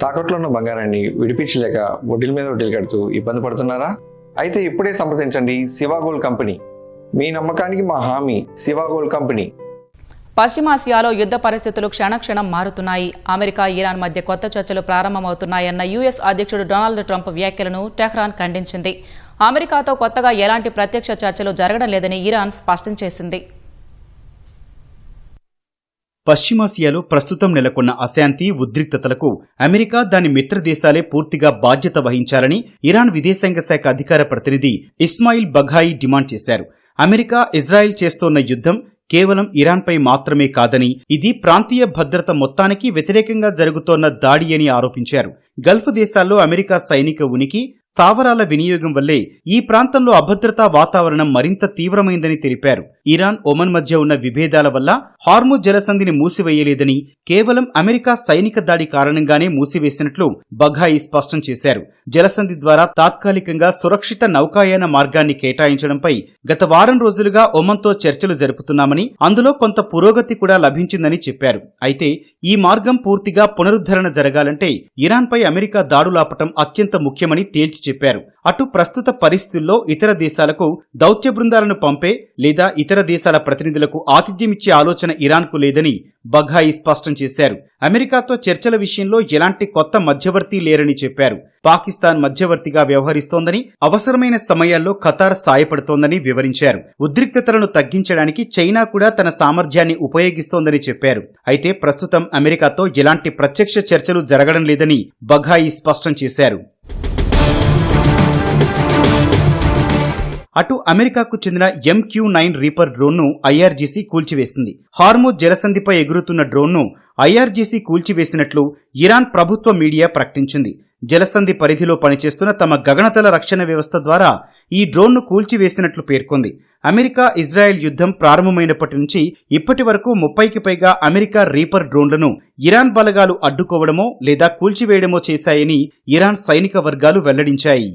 తాకట్లో ఉన్న బంగారాన్ని విడిపించలేక వడ్డీల మీద వడ్డీలు కడుతూ ఇబ్బంది పడుతున్నారా? అయితే ఇప్పుడే సంప్రదించండి శివ గోల్డ్ కంపెనీ. మీ నమ్మకానికి మా హామీ శివ గోల్డ్ కంపెనీ. పశ్చిమాసియాలో యుద్ధ పరిస్థితులు క్షణక్షణం మారుతున్నాయి. అమెరికా, ఇరాన్ మధ్య కొత్త చర్చలు ప్రారంభమవుతున్నాయన్న యుఎస్ అధ్యక్షుడు డొనాల్డ్ ట్రంప్ వ్యాఖ్యలను టెహ్రాన్ ఖండించింది. అమెరికాతో కొత్తగా ఎలాంటి ప్రత్యక్ష చర్చలు జరగడం లేదని ఇరాన్ స్పష్టం చేసింది. పశ్చిమాసియాలో ప్రస్తుతం నెలకొన్న అశాంతి, ఉద్రిక్తతలకు అమెరికా, దాని మిత్ర దేశాలే పూర్తిగా బాధ్యత వహించాలని ఇరాన్ విదేశాంగ శాఖ అధికార ప్రతినిధి ఇస్మాయిల్ బఘాయి డిమాండ్ చేశారు. అమెరికా, ఇజ్రాయెల్ చేస్తోన్న యుద్ధం కేవలం ఇరాన్పై మాత్రమే కాదని, ఇది ప్రాంతీయ భద్రత మొత్తానికి వ్యతిరేకంగా జరుగుతోన్న దాడి అని ఆరోపించారు. గల్ఫ్ దేశాల్లో అమెరికా సైనిక ఉనికి, స్థావరాల వినియోగం వల్లే ఈ ప్రాంతంలో అభద్రతా వాతావరణం మరింత తీవ్రమైందని తెలిపారు. ఇరాన్, ఒమన్ మధ్య ఉన్న విభేదాల వల్ల హార్ముజ్ జలసంధిని మూసివేయలేదని, కేవలం అమెరికా సైనిక దాడి కారణంగానే మూసివేసినట్లు బఘాయి స్పష్టం చేశారు. జలసంధి ద్వారా తాత్కాలికంగా సురక్షిత నౌకాయాన మార్గాన్ని కేటాయించడంపై గత వారం రోజులుగా ఒమన్తో చర్చలు జరుపుతున్నామని, అందులో కొంత పురోగతి కూడా లభించిందని చెప్పారు. అయితే ఈ మార్గం పూర్తిగా పునరుద్ధరణ జరగాలంటే ఇరాన్పై అమెరికా దాడులాపటం అత్యంత ముఖ్యమని తేల్చి చెప్పారు. అటు ప్రస్తుత పరిస్థితుల్లో ఇతర దేశాలకు దౌత్య బృందాలను పంపే లేదా ఇతర దేశాల ప్రతినిధులకు ఆతిథ్యమిచ్చే ఆలోచన ఇరాన్కు లేదని బఘాయి స్పష్టం చేశారు. అమెరికాతో చర్చల విషయంలో ఎలాంటి కొత్త మధ్యవర్తి లేరని చెప్పారు. పాకిస్తాన్ మధ్యవర్తిగా వ్యవహరిస్తోందని, అవసరమైన సమయాల్లో ఖతార్ సాయపడుతోందని వివరించారు. ఉద్రిక్తతలను తగ్గించడానికి చైనా కూడా తన సామర్థ్యాన్ని ఉపయోగిస్తోందని చెప్పారు. అయితే ప్రస్తుతం అమెరికాతో ఎలాంటి ప్రత్యక్ష చర్చలు జరగడం లేదని బఘాయి స్పష్టం చేశారు. అటు అమెరికాకు చెందిన MQ-9 రీపర్ డ్రోన్ను ఐఆర్జీసీ కూల్చివేసింది. హార్ముజ్ జలసంధిపై ఎగురుతున్న డ్రోన్ను ఐఆర్జీసీ కూల్చివేసినట్లు ఇరాన్ ప్రభుత్వ మీడియా ప్రకటించింది. జలసంధి పరిధిలో పనిచేస్తున్న తమ గగనతల రక్షణ వ్యవస్థ ద్వారా ఈ డ్రోన్ను కూల్చివేసినట్లు పేర్కొంది. అమెరికా, ఇజ్రాయెల్ యుద్ధం ప్రారంభమైనప్పటి నుంచి ఇప్పటి వరకు 30కి పైగా అమెరికా రీపర్ డ్రోన్లను ఇరాన్ బలగాలు అడ్డుకోవడమో లేదా కూల్చివేయడమో చేశాయని ఇరాన్ సైనిక వర్గాలు వెల్లడించాయి.